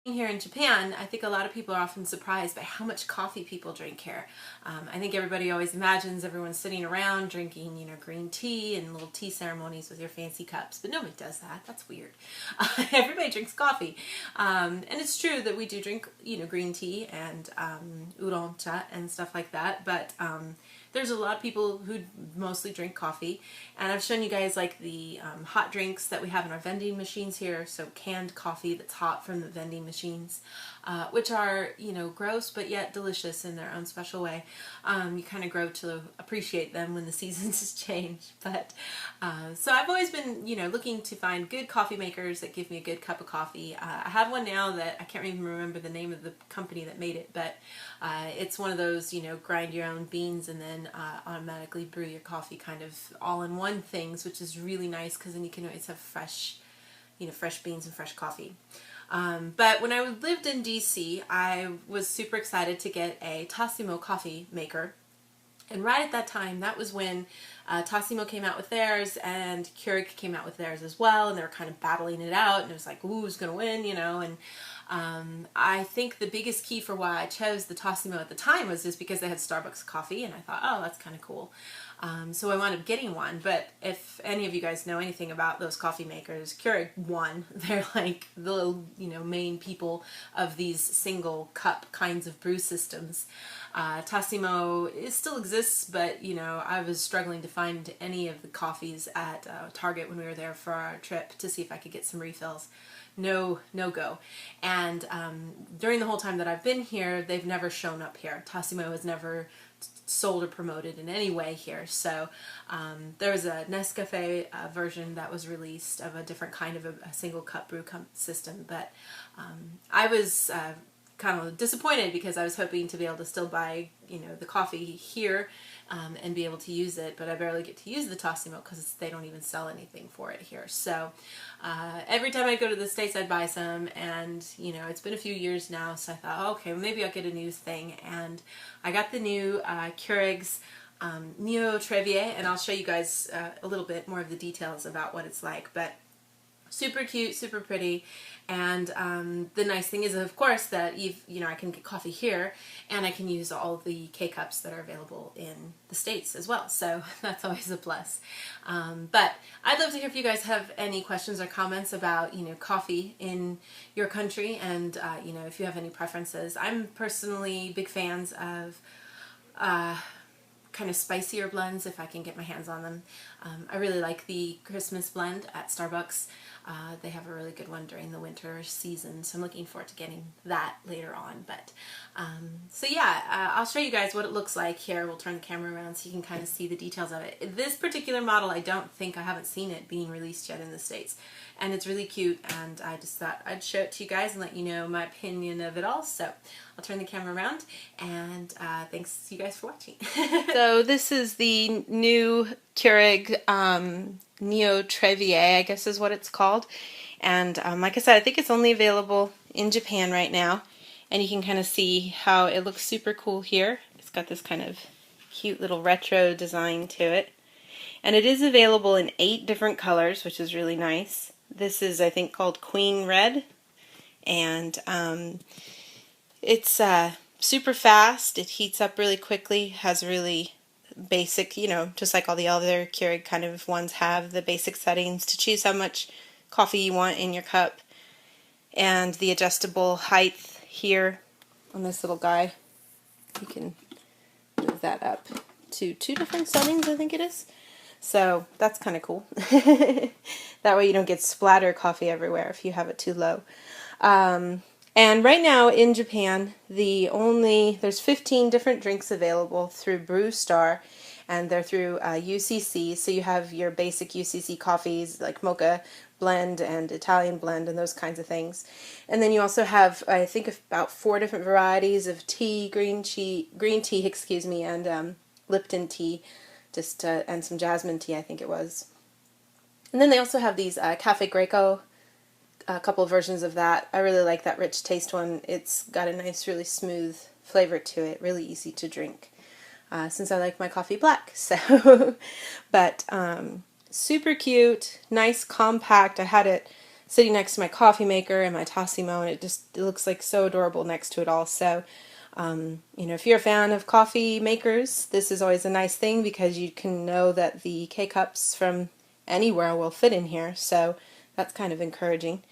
Here in Japan, I think a lot of people are often surprised by how much coffee people drink here. I think everybody always imagines everyone sitting around drinking, green tea and little tea ceremonies with your fancy cups, but nobody does that. That's weird. Everybody drinks coffee, and it's true that we do drink, green tea and uroncha and stuff like that. But there's a lot of people who mostly drink coffee, and I've shown you guys like the hot drinks that we have in our vending machines here. So canned coffee that's hot from the vending machines, which are gross but yet delicious in their own special way. You kind of grow to appreciate them when the seasons change. But so I've always been looking to find good coffee makers that give me a good cup of coffee. I have one now that I can't even remember the name of the company that made it, but it's one of those grind your own beans and then automatically brew your coffee kind of all in one things, which is really nice because then you can always have fresh beans and fresh coffee. But when I lived in DC, I was super excited to get a Tassimo coffee maker. And right at that time, that was when Tassimo came out with theirs and Keurig came out with theirs as well, and they were kind of battling it out, and it was like, ooh, who's going to win, and I think the biggest key for why I chose the Tassimo at the time was just because they had Starbucks coffee, and I thought, oh, that's kind of cool. So I wound up getting one, but if any of you guys know anything about those coffee makers, Keurig won. They're like the main people of these single cup kinds of brew systems. Tassimo, it still exists, but I was struggling to find any of the coffees at Target when we were there for our trip to see if I could get some refills. No go. And during the whole time that I've been here, they've never shown up here. Tassimo has never sold or promoted in any way here. So there was a Nescafe version that was released of a different kind of a single cup brew system, but I was kind of disappointed because I was hoping to be able to still buy the coffee here and be able to use it, but I barely get to use the Tassimo because they don't even sell anything for it here. So every time I go to the States, I'd buy some, and it's been a few years now, so I thought, oh, okay, well, maybe I'll get a new thing, and I got the new Keurig's Neo Trevier, and I'll show you guys a little bit more of the details about what it's like, but super cute, super pretty, and the nice thing is, of course, that I can get coffee here, and I can use all the K-Cups that are available in the States as well, so that's always a plus. But I'd love to hear if you guys have any questions or comments about, coffee in your country, and, if you have any preferences. I'm personally big fans of kind of spicier blends if I can get my hands on them. I really like the Christmas blend at Starbucks. They have a really good one during the winter season, so I'm looking forward to getting that later on. But so yeah, I'll show you guys what it looks like here. We'll turn the camera around so you can kind of see the details of it. This particular model, I haven't seen it being released yet in the States, and it's really cute, and I just thought I'd show it to you guys and let you know my opinion of it all. So I'll turn the camera around, and thanks you guys for watching. So this is the new Keurig Neo Trevier, I guess is what it's called. And like I said, I think it's only available in Japan right now. And you can kind of see how it looks super cool here. It's got this kind of cute little retro design to it. And it is available in 8 different colors, which is really nice. This is, I think, called Queen Red. And it's super fast. It heats up really quickly, has really basic, just like all the other Keurig kind of ones have, the basic settings to choose how much coffee you want in your cup, and the adjustable height here on this little guy. You can move that up to 2 different settings, I think it is. So that's kind of cool. That way you don't get splatter coffee everywhere if you have it too low. And right now in Japan, there's 15 different drinks available through Brew Star, and they're through UCC. So you have your basic UCC coffees like mocha blend and Italian blend and those kinds of things. And then you also have, I think, about 4 different varieties of tea, green tea, and Lipton tea, and some jasmine tea, I think it was. And then they also have these Cafe Greco, a couple of versions of that. I really like that rich taste one. It's got a nice, really smooth flavor to it, really easy to drink, since I like my coffee black. So, but super cute, nice, compact. I had it sitting next to my coffee maker and my Tassimo, and it looks like so adorable next to it all. So if you're a fan of coffee makers, this is always a nice thing because you can know that the K-cups from anywhere will fit in here, so that's kind of encouraging.